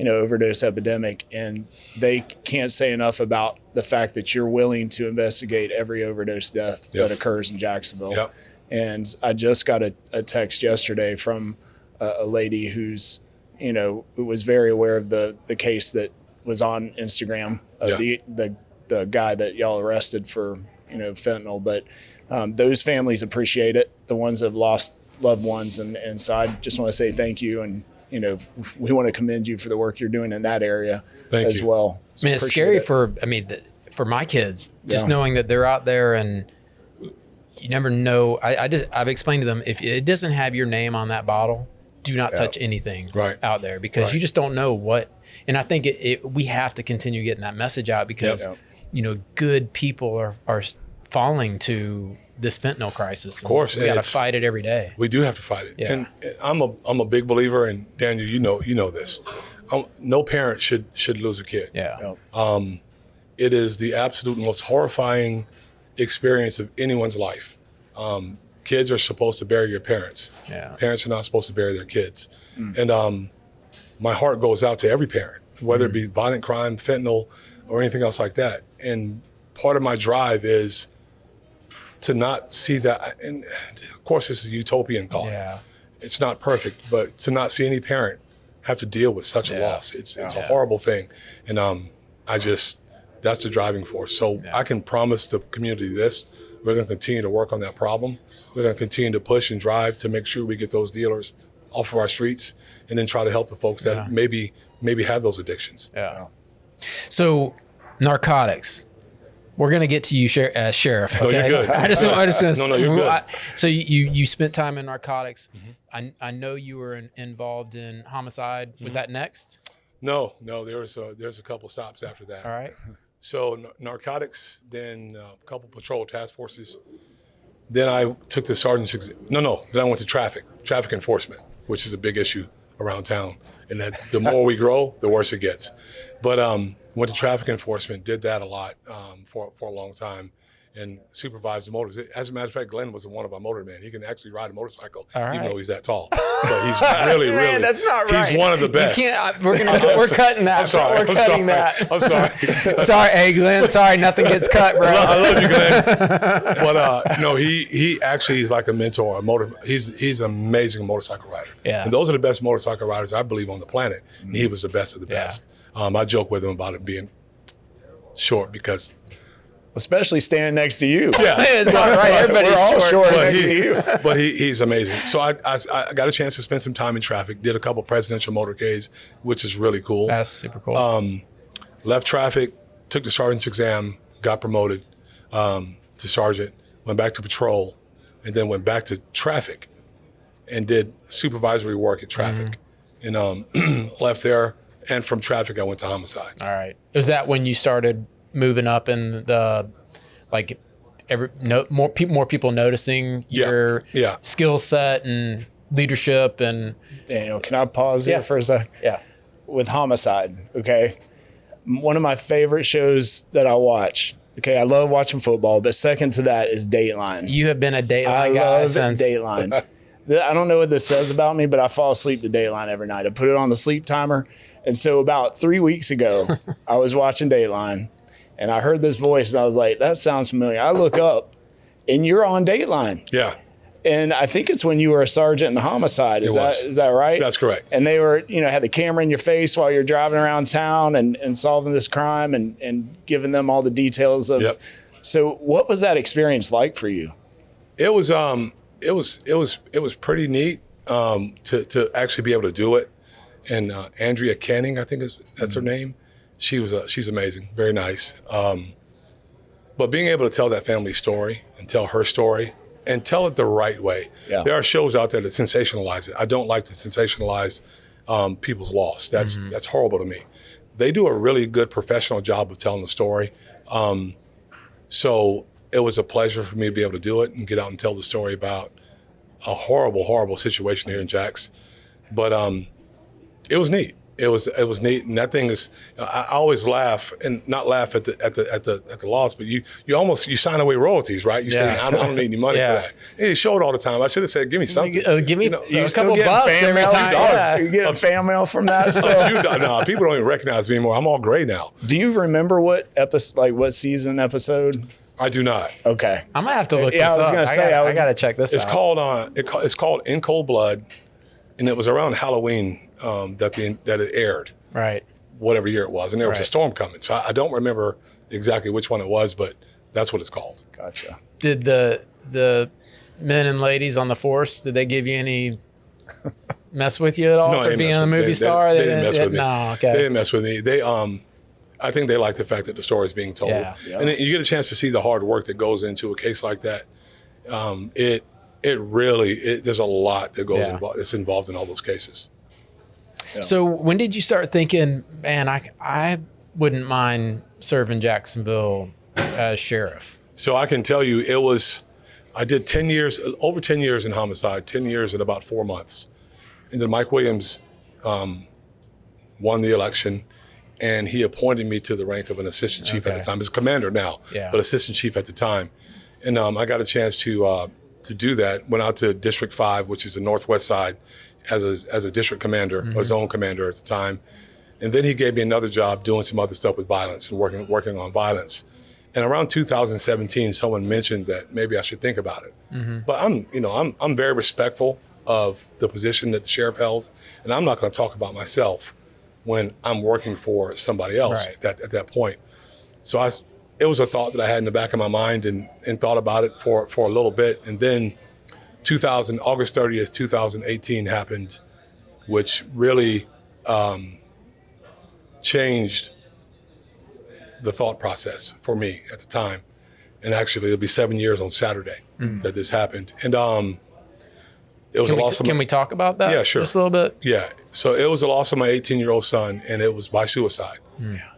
C: overdose epidemic. And they can't say enough about the fact that you're willing to investigate every overdose death that occurs in Jacksonville.
E: Yep.
C: And I just got a text yesterday from a lady who's, who was very aware of the case that was on Instagram of the guy that y'all arrested for, fentanyl. But those families appreciate it, the ones that have lost loved ones. And so I just want to say thank you. And, we want to commend you for the work you're doing in that area as well. So
B: it's scary for my kids, just knowing that they're out there and you never know. I've explained to them, if it doesn't have your name on that bottle, do not touch anything out there because you just don't know what. And I think we have to continue getting that message out because, good people are falling to this fentanyl crisis.
E: Of course.
B: We got to fight it every day.
E: We do have to fight it.
B: Yeah.
E: And I'm a big believer, and Daniel, you know this. No parent should lose a kid.
B: Yeah.
E: It is the absolute most horrifying experience of anyone's life. Kids are supposed to bury your parents.
B: Yeah.
E: Parents are not supposed to bury their kids. And my heart goes out to every parent, whether it be violent crime, fentanyl, or anything else like that. And part of my drive is to not see that. And of course, this is a utopian thought.
B: Yeah.
E: It's not perfect, but to not see any parent have to deal with such a loss, it's a horrible thing. And that's the driving force. So I can promise the community this: we're going to continue to work on that problem. We're going to continue to push and drive to make sure we get those dealers off of our streets, and then try to help the folks that maybe have those addictions.
B: Yeah. So, narcotics. We're going to get to you, Sheriff. Okay?
E: No, you're good.
B: I just
E: No, you're good.
B: So you spent time in narcotics. I know you were involved in homicide. Was that next?
E: No. There's a couple stops after that.
B: All right.
E: So narcotics, then a couple patrol task forces. Then I took the sergeant's Then I went to traffic enforcement, which is a big issue around town. And that the more we grow, the worse it gets. But went to traffic enforcement, did that a lot for a long time, and supervised the motors. As a matter of fact, Glenn was one of our motormen. He can actually ride a motorcycle, even though he's that tall. But he's really,
B: Man, that's not right.
E: He's one of the best.
B: You can't, we're cutting that.
E: I'm sorry.
B: We're cutting that.
E: I'm sorry.
B: Sorry, hey, Glenn. Sorry, nothing gets cut, bro.
E: I love you, Glenn. But no, he actually is like a mentor. He's an amazing motorcycle rider.
B: Yeah.
E: And those are the best motorcycle riders, I believe, on the planet. And he was the best of the best. I joke with him about it being short because,
C: especially standing next to you.
E: Yeah,
B: it's not right. Everybody's
C: We're all short
E: but
C: next to you.
E: But he's amazing. So I got a chance to spend some time in traffic. Did a couple presidential motorcades, which is really cool.
B: That's super cool.
E: Left traffic, took the sergeant's exam, got promoted to sergeant, went back to patrol, and then went back to traffic and did supervisory work at traffic. And left there. And from traffic, I went to homicide.
B: All right. Is that when you started moving up in the, like, more people noticing your skill set and leadership and?
C: Daniel, can I pause here for a sec?
B: Yeah.
C: With homicide, okay? One of my favorite shows that I watch. Okay, I love watching football, but second to that is Dateline.
B: You have been a Dateline guy since.
C: Dateline. I don't know what this says about me, but I fall asleep to Dateline every night. I put it on the sleep timer. And so about 3 weeks ago, I was watching Dateline, and I heard this voice, and I was like, that sounds familiar. I look up, and you're on Dateline.
E: Yeah.
C: And I think it's when you were a sergeant in the homicide. Is that right?
E: That's correct.
C: And they were, had the camera in your face while you're driving around town and solving this crime and giving them all the details of.
E: Yep.
C: So what was that experience like for you?
E: It was pretty neat to actually be able to do it. And Andrea Canning, I think that's her name. She's amazing, very nice. But being able to tell that family story and tell her story and tell it the right way. Yeah. There are shows out there that sensationalize it. I don't like to sensationalize people's loss. That's horrible to me. They do a really good professional job of telling the story. So it was a pleasure for me to be able to do it and get out and tell the story about a horrible, horrible situation here in Jax. But it was neat. It was neat, and that thing is. I always laugh, and not laugh at the loss, but you sign away royalties, right? You say I don't need any money for that. And you show it all the time. I should have said, give me something.
B: Give me
C: you
B: a couple bucks every time.
C: Yeah. You get a fan mail from that stuff.
E: No, people don't even recognize me anymore. I'm all gray now.
C: Do you remember what what season episode?
E: I do not.
C: Okay,
B: I'm gonna have to look.
C: Yeah,
B: this
C: I was
B: up.
C: gonna say
B: I gotta check this out.
E: It's called In Cold Blood, and it was around Halloween that it aired.
B: Right.
E: Whatever year it was, and there was a storm coming, so I don't remember exactly which one it was, but that's what it's called.
C: Gotcha.
B: Did the men and ladies on the force, did they give you any mess with you at all for being a movie star?
E: They didn't mess with me.
B: No, okay.
E: They didn't mess with me. They I think they like the fact that the story is being told.
B: Yeah.
E: And you get a chance to see the hard work that goes into a case like that. It really there's a lot that goes that's involved in all those cases.
B: Yeah. So when did you start thinking, man, I wouldn't mind serving Jacksonville as sheriff?
E: So I can tell you I did over 10 years in homicide, 10 years and about 4 months. And then Mike Williams won the election, and he appointed me to the rank of an assistant chief at the time. He's a commander now, but assistant chief at the time. And I got a chance to do that. Went out to District 5, which is the northwest side, as a district commander, or zone commander at the time. And then he gave me another job doing some other stuff with violence and working on violence. And around 2017, someone mentioned that maybe I should think about it. Mm-hmm. But I'm very respectful of the position that the sheriff held, and I'm not going to talk about myself when I'm working for somebody else at that point. So it was a thought that I had in the back of my mind and thought about it for a little bit. And then August 30th, 2018 happened, which really changed the thought process for me at the time. And actually, it'll be 7 years on Saturday that this happened. And it was a loss of.
B: Can we talk about that?
E: Yeah, sure.
B: Just a little bit.
E: Yeah. So it was a loss of my 18-year-old son, and it was by suicide.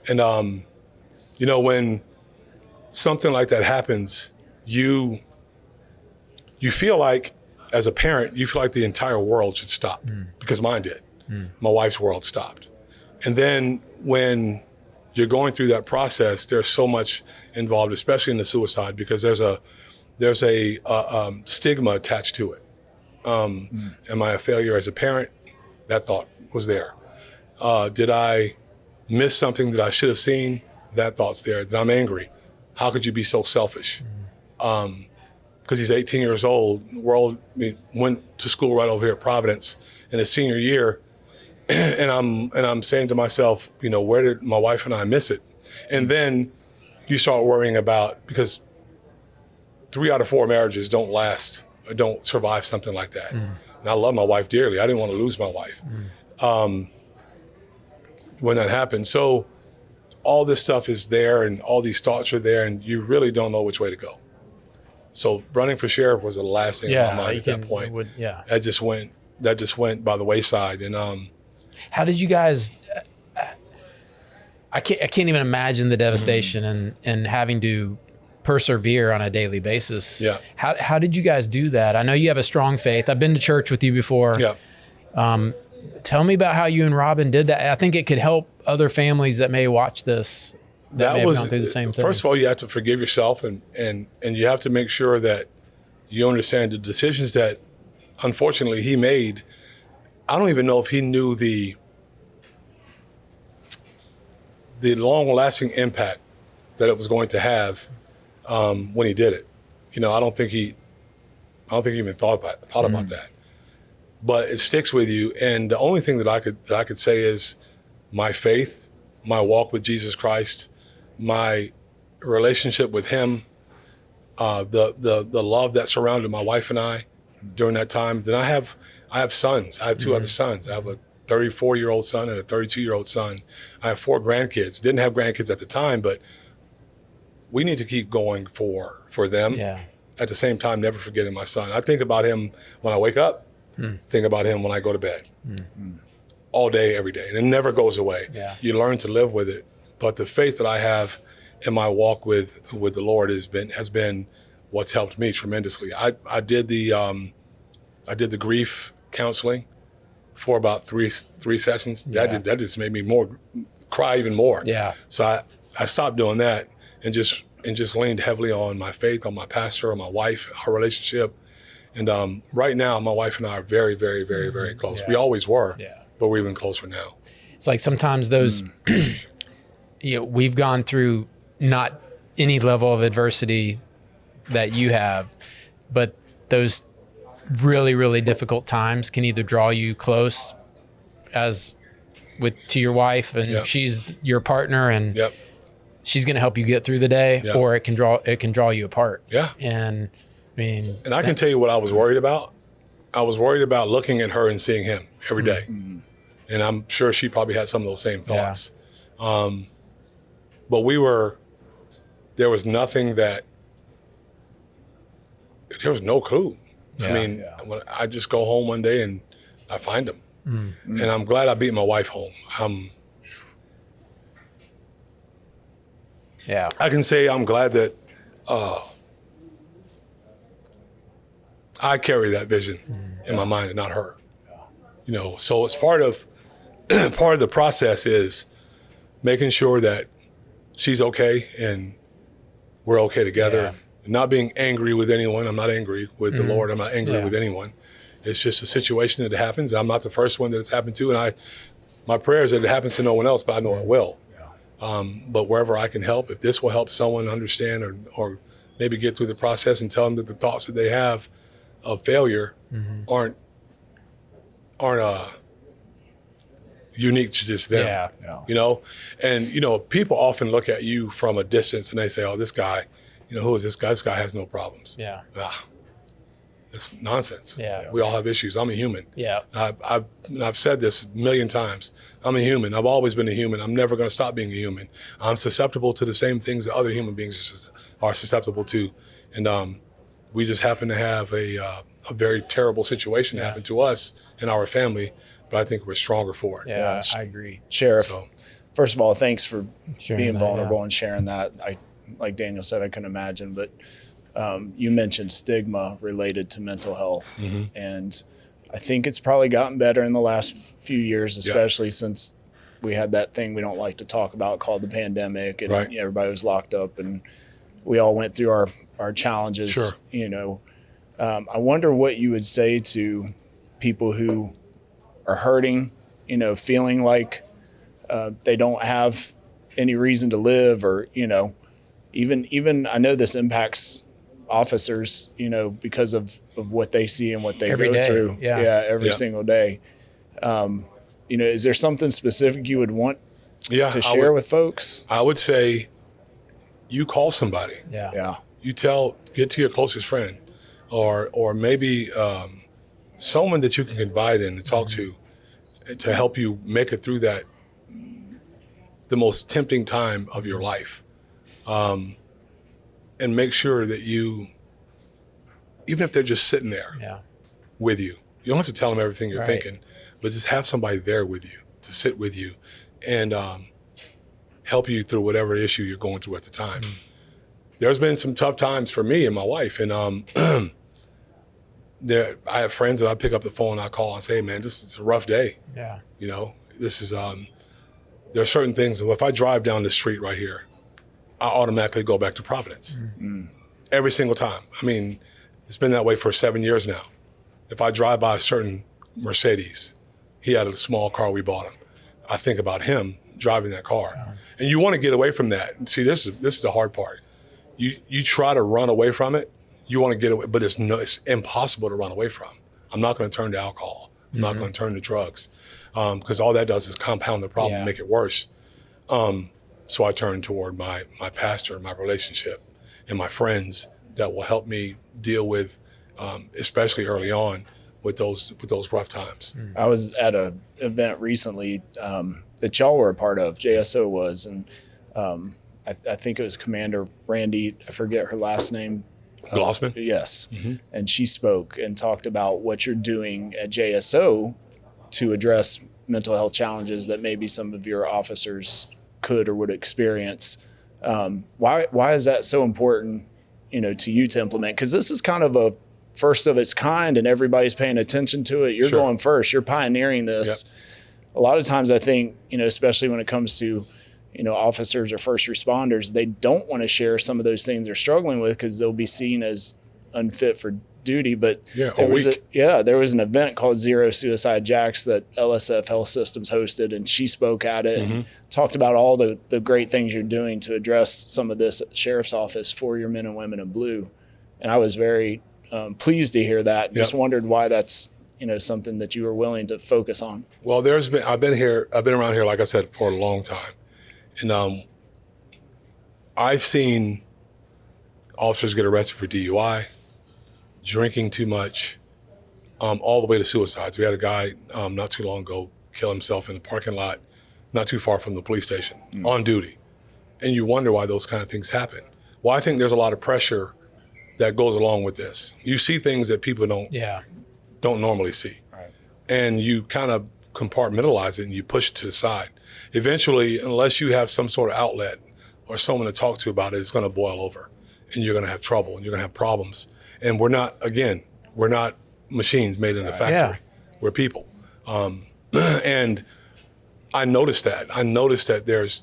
E: And when something like that happens, you feel like, as a parent, you feel like the entire world should stop because mine did. my wife's world stopped. And then when you're going through that process, there's so much involved, especially in the suicide, because there's a stigma attached to it. Am I a failure as a parent? That thought was there. Did I miss something that I should have seen? That thought's there. That I'm angry. How could you be so selfish? Because he's 18 years old. Went to school right over here at Providence in his senior year, and I'm saying to myself, where did my wife and I miss it? And then you start worrying about, because 3 out of 4 marriages don't last or don't survive something like that. And I love my wife dearly. I didn't want to lose my wife when that happened. So all this stuff is there, and all these thoughts are there, and you really don't know which way to go. So running for sheriff was the last thing in my mind at that point. That just went by the wayside. And
B: how did you guys? I can't even imagine the devastation and having to persevere on a daily basis.
E: Yeah.
B: How did you guys do that? I know you have a strong faith. I've been to church with you before.
E: Yeah.
B: Tell me about how you and Robin did that. I think it could help other families that may watch this that may have gone through the same thing.
E: First of all, you have to forgive yourself, and you have to make sure that you understand the decisions that, unfortunately, he made. I don't even know if he knew the long-lasting impact that it was going to have when he did it. I don't think he even thought about that. But it sticks with you, and the only thing that I could say is my faith, my walk with Jesus Christ, my relationship with him, the love that surrounded my wife and I during that time. Then I have sons. I have 2 other sons. I have a 34-year-old son and a 32-year-old son. I have 4 grandkids. Didn't have grandkids at the time, but we need to keep going for them.
B: Yeah.
E: At the same time, never forgetting my son. I think about him when I wake up. Think about him when I go to bed. All day, every day. And it never goes away.
B: Yeah.
E: You learn to live with it. But the faith that I have in my walk with the Lord has been what's helped me tremendously. I did the grief counseling for about three sessions.
B: Yeah.
E: That just made me cry even more.
B: Yeah.
E: So I stopped doing that and just leaned heavily on my faith, on my pastor, on my wife, our relationship. And right now, my wife and I are very, very, very, very close.
B: Yeah.
E: We always were,
B: Yeah.
E: but we're even closer now.
B: It's like sometimes those, we've gone through not any level of adversity that you have, but those really, really difficult times can either draw you close to your wife, and she's your partner, and she's going to help you get through the day, or it can draw you apart.
E: Yeah.
B: And
E: and I can tell you what I was worried about. I was worried about looking at her and seeing him every day. And I'm sure she probably had some of those same thoughts. But there was nothing there was no clue.
B: Yeah.
E: When I just go home one day and I find him. And I'm glad I beat my wife home. I can say I'm glad that I carry that vision in my mind and not her. So it's part of the process is making sure that she's okay and we're okay together. Not being angry with anyone. I'm not angry with the Lord. I'm not angry with anyone. It's just a situation that happens. I'm not the first one that it's happened to, and my prayer is that it happens to no one else, but I know it will. But wherever I can help, if this will help someone understand or maybe get through the process and tell them that the thoughts that they have of failure aren't unique to just them. And people often look at you from a distance and they say, "Oh, this guy, who is this guy? This guy has no problems." It's nonsense. We all have issues. I'm a human. I've said this a million times. I'm a human. I've always been a human. I'm never going to stop being a human. I'm susceptible to the same things that other human beings are susceptible to. And we just happen to have a very terrible situation happen to us and our family, but I think we're stronger for it.
B: Yeah, I agree.
C: Sheriff, first of all, thanks for being vulnerable
B: yeah.
C: and sharing that. Like Daniel said, I couldn't imagine, but you mentioned stigma related to mental health.
E: Mm-hmm.
C: And I think it's probably gotten better in the last few years, especially since we had that thing we don't like to talk about called the pandemic, and everybody was locked up, and we all went through our challenges.
E: Sure.
C: You know, I wonder what you would say to people who are hurting, you know, feeling like they don't have any reason to live, or, you know, even I know this impacts officers, you know, because of what they see and what they go through. Every single day. You know, is there something specific you would want to share with folks?
E: I would say you call somebody. You get to your closest friend, or maybe someone that you can confide in and talk to help you make it through that, the most tempting time of your life. And make sure that you, even if they're just sitting there with you, you don't have to tell them everything you're thinking, but just have somebody there with you to sit with you and help you through whatever issue you're going through at the time. There's been some tough times for me and my wife, and I have friends that I pick up the phone and I call and say, hey, man, this is a rough day. You know, this is, there are certain things, if I drive down the street right here, I automatically go back to Providence. Every single time. I mean, it's been that way for 7 years now. If I drive by a certain Mercedes, he had a small car, we bought him, I think about him driving that car. And you want to get away from that. And see, this is the hard part. You try to run away from it. You want to get away, but it's impossible to run away from. I'm not going to turn to alcohol. I'm not going to turn to drugs, because all that does is compound the problem and make it worse. So I turn toward my pastor, my relationship, and my friends that will help me deal with, especially early on, with those rough times.
C: I was at an event recently that y'all were a part of, JSO was, and I think it was Commander Randy, I forget her last name.
E: Glossman?
C: Yes. And she spoke and talked about what you're doing at JSO to address mental health challenges that maybe some of your officers could or would experience. Why is that so important, you know, to you to implement? Because this is kind of a first of its kind, and everybody's paying attention to it. You're going first. You're pioneering this. A lot of times, I think, you know, especially when it comes to, you know, officers or first responders, they don't want to share some of those things they're struggling with because they'll be seen as unfit for duty. But there was an event called Zero Suicide Jacks that LSF Health Systems hosted, and she spoke at it and talked about all the great things you're doing to address some of this at the sheriff's office for your men and women in blue. And I was very pleased to hear that. Just wondered why that's, you know, something that you were willing to focus on.
E: Well, I've been around here, like I said, for a long time. And I've seen officers get arrested for DUI, drinking too much, all the way to suicides. We had a guy not too long ago kill himself in the parking lot, not too far from the police station, on duty. And you wonder why those kind of things happen. Well, I think there's a lot of pressure that goes along with this. You see things that people don't normally see. And you kind of compartmentalize it and you push it to the side. Eventually, unless you have some sort of outlet or someone to talk to about it, it's going to boil over and you're going to have trouble and you're going to have problems. And we're not machines made in a factory. We're people. And I noticed that there's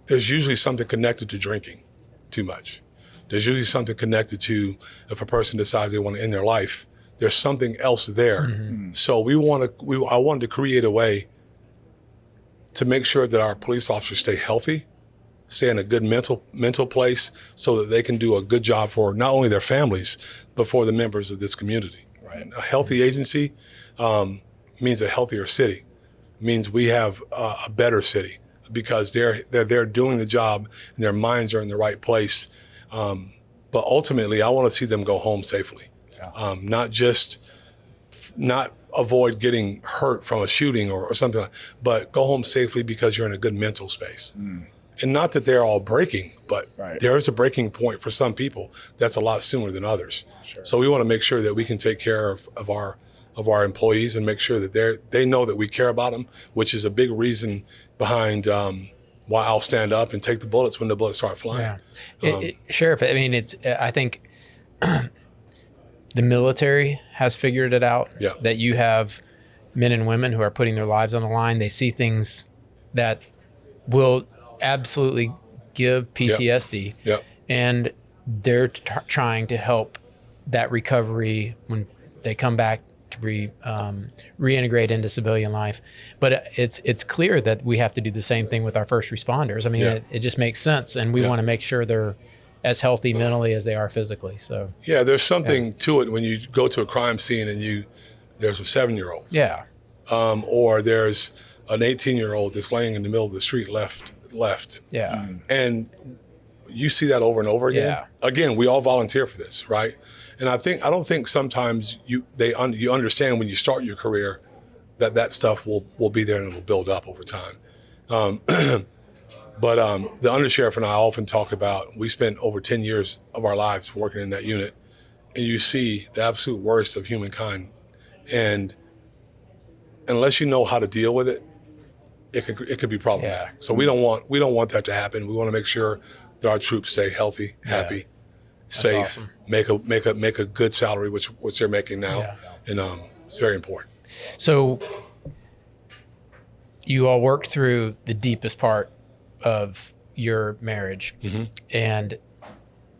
E: usually something connected to drinking too much. There's usually something connected to, if a person decides they want to end their life, there's something else there. So I wanted to create a way to make sure that our police officers stay healthy, stay in a good mental place, so that they can do a good job for not only their families, but for the members of this community. A healthy agency means a healthier city, means we have a better city, because they're doing the job and their minds are in the right place. But ultimately, I want to see them go home safely, not avoid getting hurt from a shooting or something, but go home safely because you're in a good mental space. And not that they're all breaking, but there is a breaking point for some people that's a lot sooner than others. So we want to make sure that we can take care of our employees and make sure that they know that we care about them, which is a big reason behind why I'll stand up and take the bullets when the bullets start flying.
B: Sheriff, I mean, I think the military has figured it out.
E: Yeah.
B: That you have men and women who are putting their lives on the line. They see things that will absolutely give PTSD.
E: Yeah.
B: And they're trying to help that recovery when they come back to reintegrate into civilian life. But it's clear that we have to do the same thing with our first responders. I mean, it just makes sense. And we want to make sure they're as healthy mentally as they are physically. So
E: there's something to it when you go to a crime scene and there's a 7-year-old.
B: Yeah.
E: Or there's an 18-year-old that's laying in the middle of the street left.
B: Yeah.
E: And you see that over and over again.
B: Yeah.
E: Again, we all volunteer for this, right? And I don't think sometimes you understand when you start your career that stuff will be there and it'll build up over time. But the undersheriff and I often talk about, we spent over 10 years of our lives working in that unit, and you see the absolute worst of humankind. And unless you know how to deal with it, it could be problematic.
B: Yeah.
E: So we don't want that to happen. We want to make sure that our troops stay healthy, happy, safe,
B: awesome.
E: make a good salary, which they're making now, and it's very important.
B: So you all worked through the deepest part of your marriage, and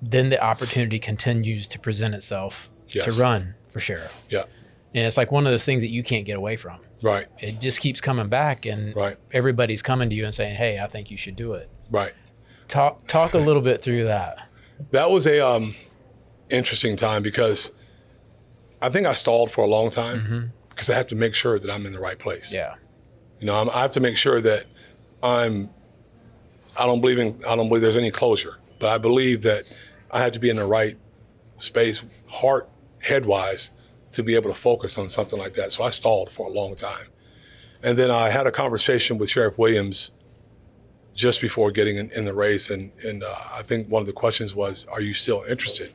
B: then the opportunity continues to present itself to run for sheriff.
E: Yeah.
B: And it's like one of those things that you can't get away from.
E: Right.
B: It just keeps coming back, and everybody's coming to you and saying, "Hey, I think you should do it."
E: Right.
B: Talk a little bit through that. That
E: was a interesting time because I think I stalled for a long time because I have to make sure that I'm in the right place.
B: Yeah.
E: I have to make sure that I don't believe there's any closure, but I believe that I have to be in the right space, head-wise, to be able to focus on something like that. So I stalled for a long time. And then I had a conversation with Sheriff Williams just before getting in the race. And I think one of the questions was, "Are you still interested?"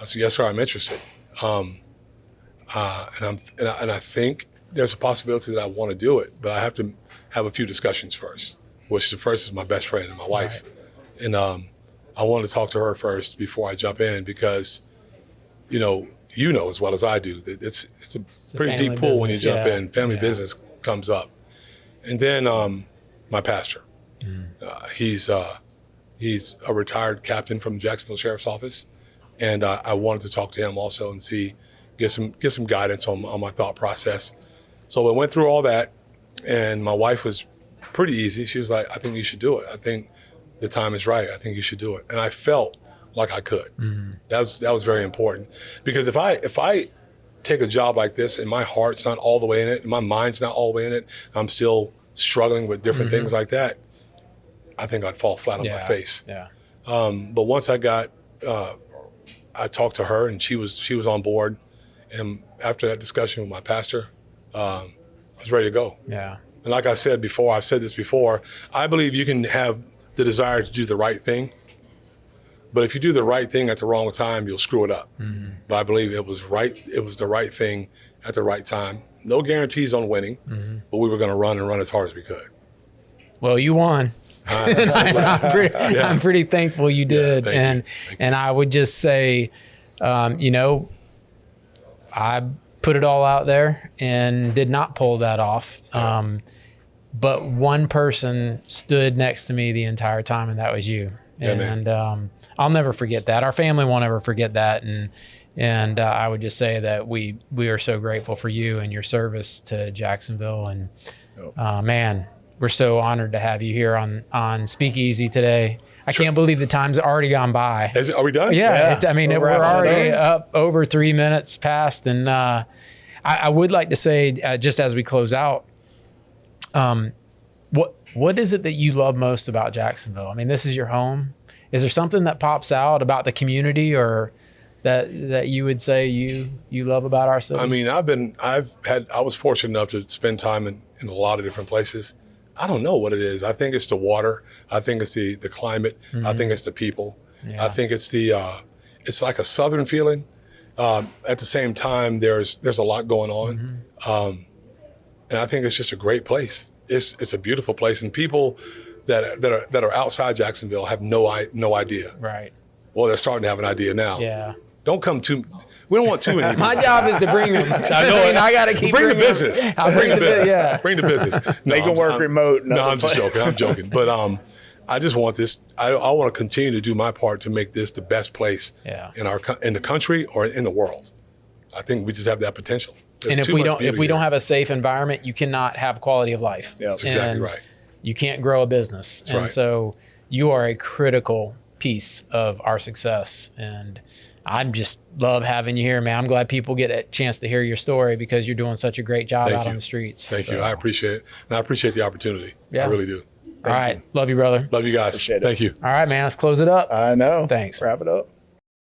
E: I said, "Yes, sir, I'm interested." And I think there's a possibility that I want to do it, but I have to have a few discussions first, which the first is my best friend and my wife. Right. And I wanted to talk to her first before I jump in because, you know as well as I do that it's a pretty deep pool when you jump in. Family business comes up. And then my pastor, he's a retired captain from the Jacksonville Sheriff's Office. And I wanted to talk to him also and get some guidance on my thought process. So I went through all that, and my wife was pretty easy. She was like, "I think you should do it. I think the time is right. I think you should do it." And I felt like I could. That was very important, because if I take a job like this and my heart's not all the way in it, and my mind's not all the way in it, I'm still struggling with different things like that, I think I'd fall flat on my face. Yeah. But once I talked to her, and she was on board, and after that discussion with my pastor, I was ready to go. Yeah. And like I said before, I've said this before, I believe you can have the desire to do the right thing, but if you do the right thing at the wrong time, you'll screw it up. But I believe it was the right thing at the right time. No guarantees on winning, but we were going to run as hard as we could.
B: Well, you won. I'm pretty thankful you did. Thank you. And I would just say, I put it all out there and did not pull that off. But one person stood next to me the entire time, and that was you. And I'll never forget that. Our family won't ever forget that. And I would just say that we are so grateful for you and your service to Jacksonville. And man, we're so honored to have you here on Speakeasy today. I can't believe the time's already gone by.
E: Are we done?
B: Yeah. We're already up over 3 minutes past. And I would like to say, just as we close out, what is it that you love most about Jacksonville? I mean, this is your home. Is there something that pops out about the community, or that you would say you love about our city?
E: I mean, I was fortunate enough to spend time in a lot of different places. I don't know what it is. I think it's the water. I think it's the climate. I think it's the people. Yeah. I think it's it's like a Southern feeling. At the same time, there's a lot going on. And I think it's just a great place. It's a beautiful place, and people that are outside Jacksonville have no idea.
B: Right.
E: Well, they're starting to have an idea now.
B: Yeah.
E: Don't come too. We don't want too many.
B: My job is to bring them. I got to keep
E: bring the
B: bringing
E: business.
B: them. I'll bring the business. Yeah.
E: Bring the business.
C: They can work remote.
E: No, I'm just joking. I'm joking. But I just want this. I want to continue to do my part to make this the best place in the country or in the world. I think we just have that potential. There's
B: and if we don't have a safe environment, you cannot have quality of life.
C: Yeah,
E: that's exactly right.
B: You can't grow a business.
E: That's right.
B: So you are a critical piece of our success. And I'm just love having you here, man. I'm glad people get a chance to hear your story because you're doing such a great job out on the streets.
E: Thank you. I appreciate it. And I appreciate the opportunity.
B: Yeah.
E: I really do.
B: All right. Love you, brother.
E: Love you guys.
C: Appreciate it.
E: Thank you.
B: All right, man. Let's close it up.
C: I know.
B: Thanks.
C: Wrap it up.